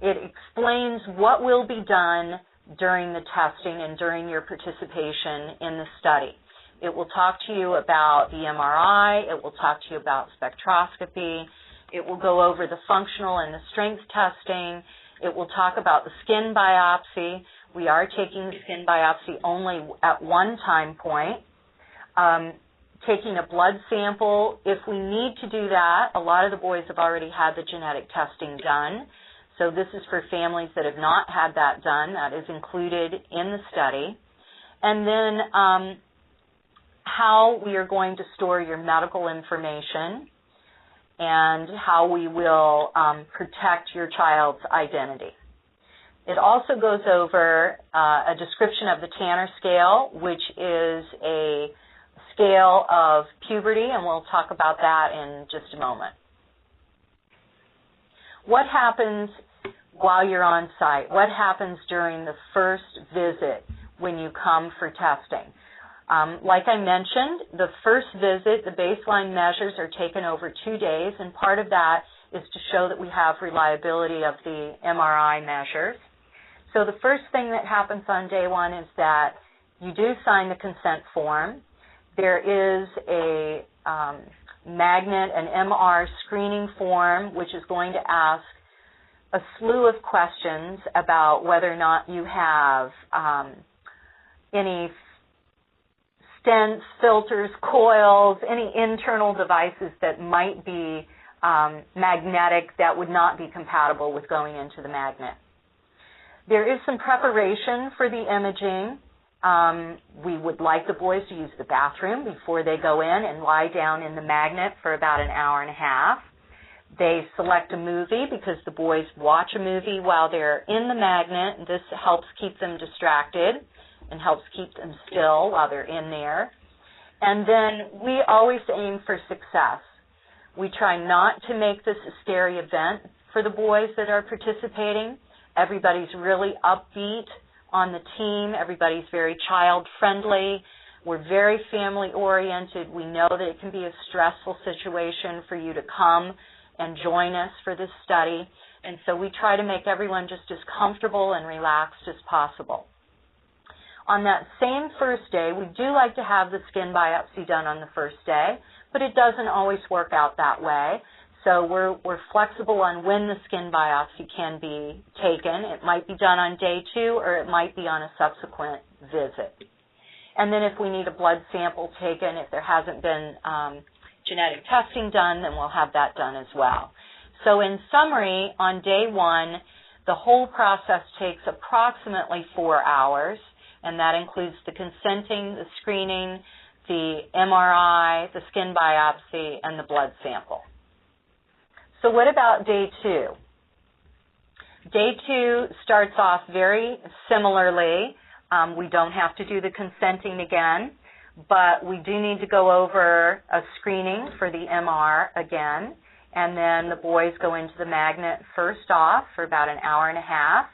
It explains what will be done during the testing and during your participation in the study. It will talk to you about the MRI. It will talk to you about spectroscopy. It will go over the functional and the strength testing. It will talk about the skin biopsy. We are taking the skin biopsy only at one time point. Taking a blood sample, if we need to do that, a lot of the boys have already had the genetic testing done. So this is for families that have not had that done. That is included in the study. And then how we are going to store your medical information and how we will protect your child's identity. It also goes over a description of the Tanner scale, which is a scale of puberty, and we'll talk about that in just a moment. What happens while you're on site? What happens during the first visit when you come for testing? Like I mentioned, the first visit, the baseline measures are taken over 2 days, and part of that is to show that we have reliability of the MRI measures. So the first thing that happens on day one is that you do sign the consent form. There is a magnet, an MR screening form, which is going to ask a slew of questions about whether or not you have any stents, filters, coils, any internal devices that might be magnetic that would not be compatible with going into the magnet. There is some preparation for the imaging. We would like the boys to use the bathroom before they go in and lie down in the magnet for about an hour and a half. They select a movie because the boys watch a movie while they're in the magnet. This helps keep them distracted and helps keep them still while they're in there. And then we always aim for success. We try not to make this a scary event for the boys that are participating. Everybody's really upbeat on the team. Everybody's very child-friendly. We're very family-oriented. We know that it can be a stressful situation for you to come and join us for this study. And so we try to make everyone just as comfortable and relaxed as possible. On that same first day, we do like to have the skin biopsy done on the first day, but it doesn't always work out that way. So we're flexible on when the skin biopsy can be taken. It might be done on day 2 or it might be on a subsequent visit. And then if we need a blood sample taken, if there hasn't been genetic testing done, then we'll have that done as well. So in summary, on day 1, the whole process takes approximately 4 hours, and that includes the consenting, the screening, the MRI, the skin biopsy, and the blood sample. So what about day 2? Day 2 starts off very similarly. We don't have to do the consenting again, but we do need to go over a screening for the MR again, and then the boys go into the magnet first off for about an hour and a half.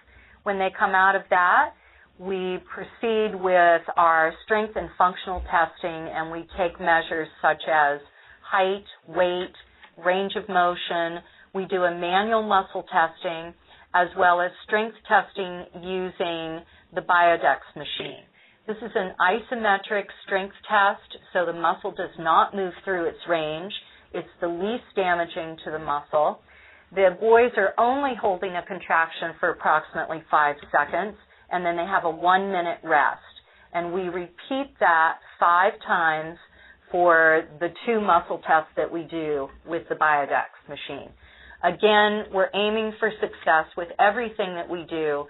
When they come out of that, we proceed with our strength and functional testing, and we take measures such as height, weight, range of motion. We do a manual muscle testing as well as strength testing using the Biodex machine. This is an isometric strength test, so the muscle does not move through its range. It's the least damaging to the muscle. The boys are only holding a contraction for approximately 5 seconds, and then they have a 1-minute rest. And we repeat that 5 times for the 2 muscle tests that we do with the Biodex machine. Again, we're aiming for success with everything that we do,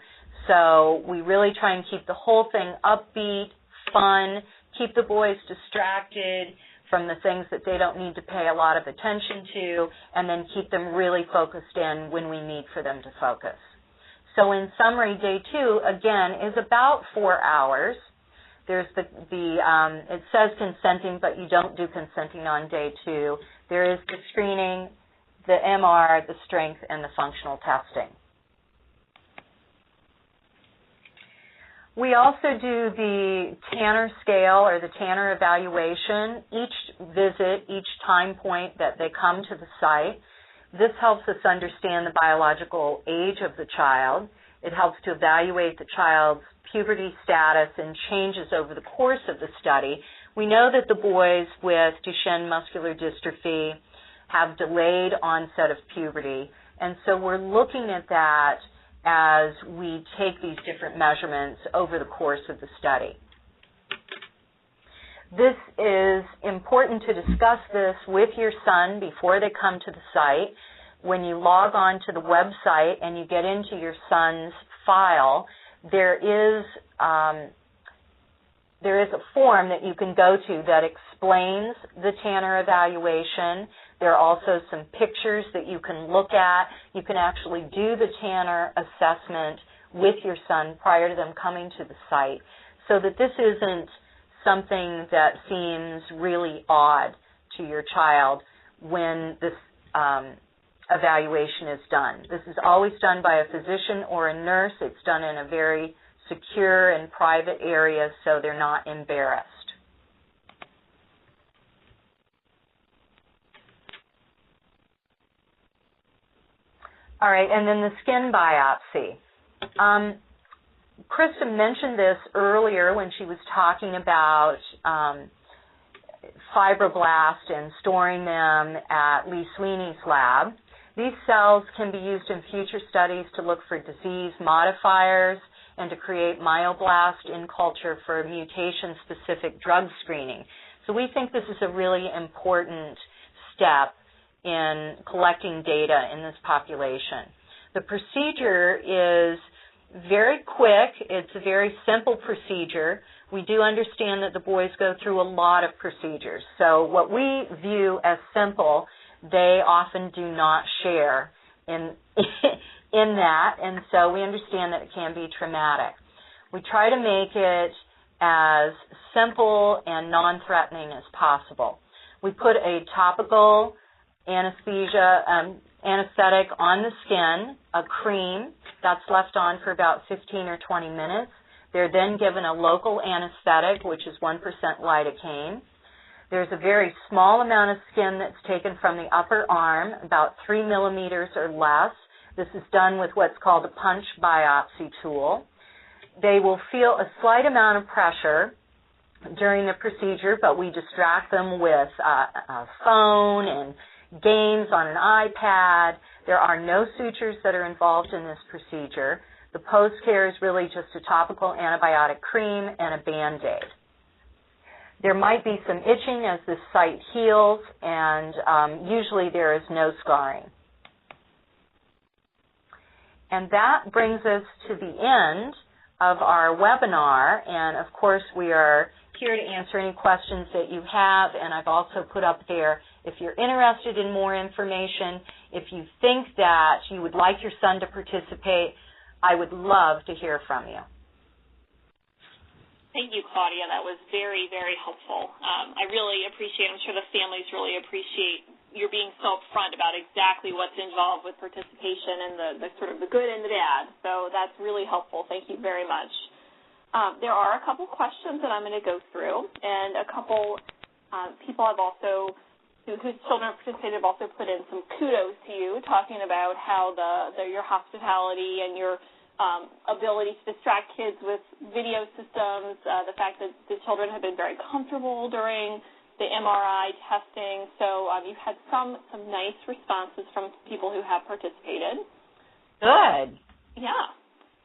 so we really try and keep the whole thing upbeat, fun, keep the boys distracted from the things that they don't need to pay a lot of attention to, and then keep them really focused in when we need for them to focus. So in summary, day 2, again, is about 4 hours. There's it says consenting, but you don't do consenting on day 2. There is the screening, the MR, the strength, and the functional testing. We also do the Tanner scale or the Tanner evaluation each visit, each time point that they come to the site. This helps us understand the biological age of the child. It helps to evaluate the child's puberty status and changes over the course of the study. We know that the boys with Duchenne muscular dystrophy have delayed onset of puberty, and so we're looking at that as we take these different measurements over the course of the study. This is important to discuss this with your son before they come to the site. When you log on to the website and you get into your son's file, there is a form that you can go to that explains the Tanner evaluation. There are also some pictures that you can look at. You can actually do the Tanner assessment with your son prior to them coming to the site, so that this isn't something that seems really odd to your child when this evaluation is done. This is always done by a physician or a nurse. It's done in a very secure and private area so they're not embarrassed. All right, and then the skin biopsy. Krista mentioned this earlier when she was talking about fibroblasts and storing them at Lee Sweeney's lab. These cells can be used in future studies to look for disease modifiers and to create myoblast in culture for mutation-specific drug screening. So we think this is a really important step in collecting data in this population. The procedure is very quick. It's a very simple procedure. We do understand that the boys go through a lot of procedures. So what we view as simple, they often do not share in that, and so we understand that it can be traumatic. We try to make it as simple and non-threatening as possible. We put a topical anesthetic on the skin, a cream that's left on for about 15 or 20 minutes. They're then given a local anesthetic, which is 1% lidocaine. There's a very small amount of skin that's taken from the upper arm, about 3 millimeters or less. This is done with what's called a punch biopsy tool. They will feel a slight amount of pressure during the procedure, but we distract them with a phone and games on an iPad. There are no sutures that are involved in this procedure. The post-care is really just a topical antibiotic cream and a Band-Aid. There might be some itching as the site heals, and usually there is no scarring. And that brings us to the end of our webinar, and of course we are here to answer any questions that you have, and I've also put up there, if you're interested in more information, if you think that you would like your son to participate, I would love to hear from you. Thank you, Claudia. That was very, very helpful. I really appreciate, I'm sure the families really appreciate your being so upfront about exactly what's involved with participation and the sort of the good and the bad. So that's really helpful. Thank you very much. There are a couple questions that I'm going to go through, and a couple people have also, whose children have participated, have also put in some kudos to you, talking about how your hospitality and your ability to distract kids with video systems, the fact that the children have been very comfortable during the MRI testing. So you've had some nice responses from people who have participated. Good. Yeah.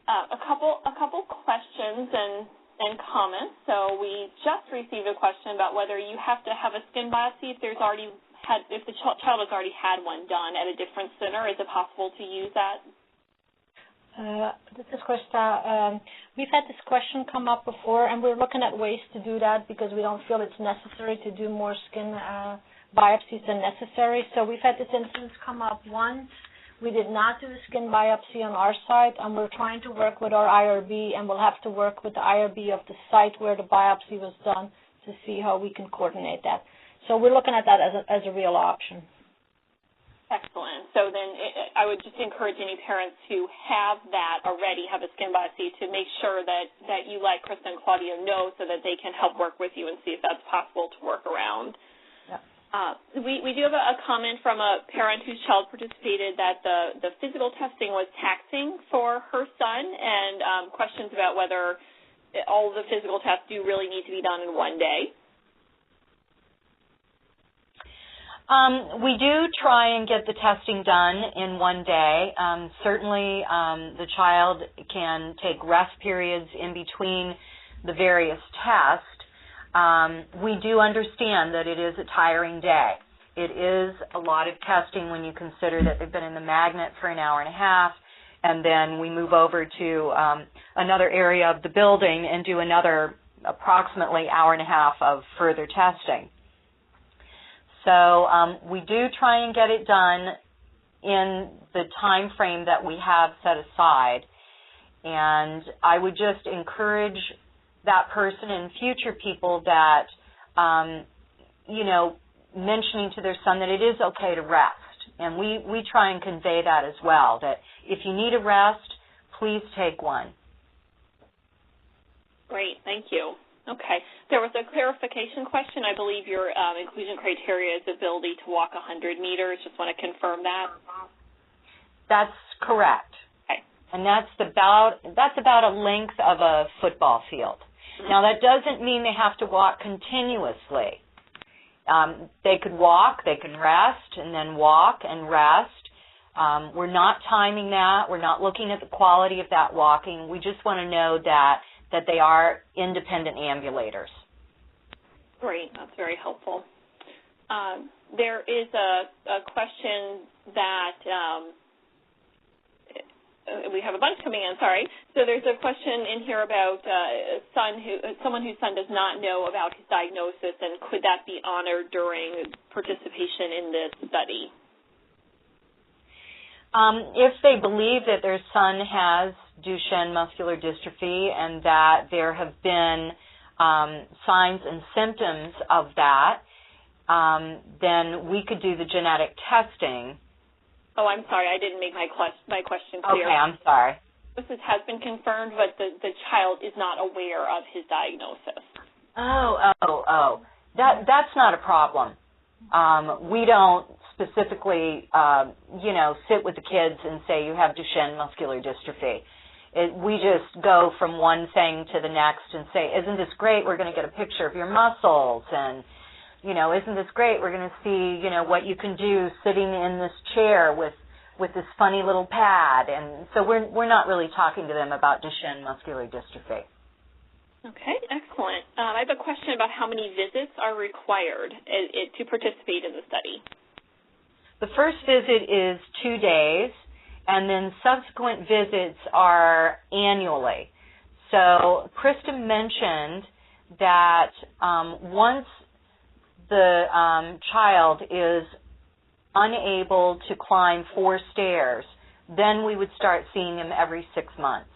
A couple questions and comments. So we just received a question about whether you have to have a skin biopsy if the child has already had one done at a different center. Is it possible to use that? This is Krista. We've had this question come up before, and we're looking at ways to do that because we don't feel it's necessary to do more skin biopsies than necessary. So we've had this instance come up once. We did not do a skin biopsy on our site, and we're trying to work with our IRB, and we'll have to work with the IRB of the site where the biopsy was done to see how we can coordinate that. So we're looking at that as a real option. Excellent. So then I would just encourage any parents who have that already, have a skin biopsy, to make sure that you let Krista and Claudia know so that they can help work with you and see if that's possible to work around. Yeah. We do have a comment from a parent whose child participated that the physical testing was taxing for her son, and questions about whether all of the physical tests do really need to be done in one day. We do try and get the testing done in one day. Certainly, the child can take rest periods in between the various tests. We do understand that it is a tiring day. It is a lot of testing when you consider that they've been in the magnet for an hour and a half, and then we move over to another area of the building and do another approximately hour and a half of further testing. So we do try and get it done in the time frame that we have set aside. And I would just encourage that person and future people that, mentioning to their son that it is okay to rest. And we try and convey that as well, that if you need a rest, please take one. Great, thank you. Okay. There was a clarification question. I believe your inclusion criteria is the ability to walk 100 meters. Just want to confirm that. That's correct. Okay. And that's about a length of a football field. Mm-hmm. Now, that doesn't mean they have to walk continuously. They could walk, they can rest, and then walk and rest. We're not timing that. We're not looking at the quality of that walking. We just want to know that they are independent ambulators. Great. That's very helpful. There is a question that we have a bunch coming in, sorry. So there's a question in here about someone whose son does not know about his diagnosis, and could that be honored during participation in this study? If they believe that their son has Duchenne muscular dystrophy and that there have been signs and symptoms of that, then we could do the genetic testing. Oh, I'm sorry. I didn't make my question clear. Okay, I'm sorry. This has been confirmed, but the child is not aware of his diagnosis. Oh. That's not a problem. We don't specifically, sit with the kids and say you have Duchenne muscular dystrophy. We just go from one thing to the next and say, isn't this great? We're going to get a picture of your muscles, and, isn't this great? We're going to see, what you can do sitting in this chair with this funny little pad. And so we're not really talking to them about Duchenne muscular dystrophy. Okay, excellent. I have a question about how many visits are required to participate in the study. The first visit is 2 days, and then subsequent visits are annually. So Krista mentioned that once the child is unable to climb 4 stairs, then we would start seeing him every 6 months.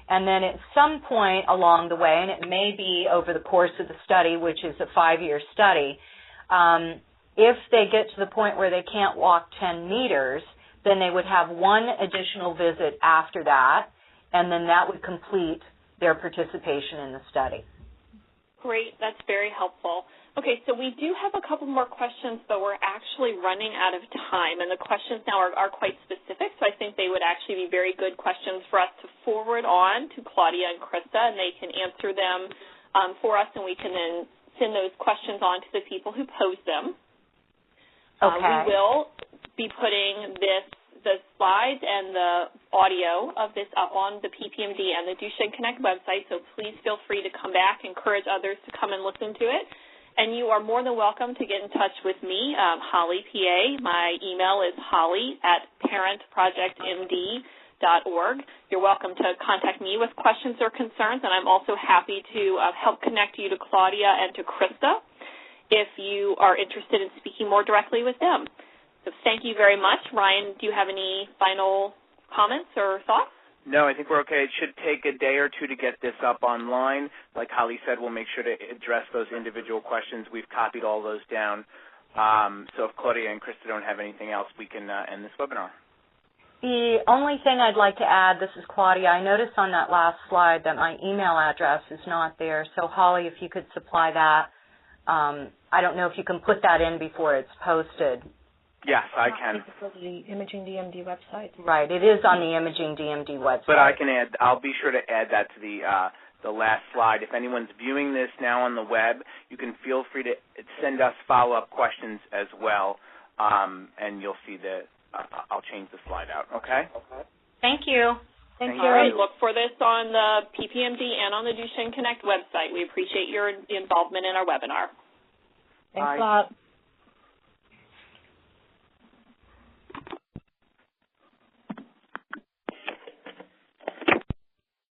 And then at some point along the way, and it may be over the course of the study, which is a 5-year study, if they get to the point where they can't walk 10 meters, then they would have 1 additional visit after that, and then that would complete their participation in the study. Great. That's very helpful. Okay, so we do have a couple more questions, but we're actually running out of time, and the questions now are quite specific, so I think they would actually be very good questions for us to forward on to Claudia and Krista, and they can answer them for us, and we can then send those questions on to the people who posed them. Okay. We will be putting the slides and the audio of this up on the PPMD and the Duchenne Connect website, so please feel free to come back, encourage others to come and listen to it. And you are more than welcome to get in touch with me, Holly, PA. My email is holly@parentprojectmd.org. You're welcome to contact me with questions or concerns, and I'm also happy to help connect you to Claudia and to Krista if you are interested in speaking more directly with them. So thank you very much. Ryan, do you have any final comments or thoughts? No, I think we're okay. It should take a day or two to get this up online. Like Holly said, we'll make sure to address those individual questions. We've copied all those down So if Claudia and Krista don't have anything else, we can end this webinar. The only thing I'd like to add, this is Claudia, I noticed on that last slide that my email address is not there. So Holly, if you could supply that. I don't know if you can put that in before it's posted. Yes, I can. For the ImagingDMD website. Right, it is on the ImagingDMD website. But I can add, I'll be sure to add that to the last slide. If anyone's viewing this now on the web, you can feel free to send us follow-up questions as well, and you'll see that I'll change the slide out, okay? Thank you. Thank you. All right, look for this on the PPMD and on the Duchenne Connect website. We appreciate your involvement in our webinar. Thanks a lot.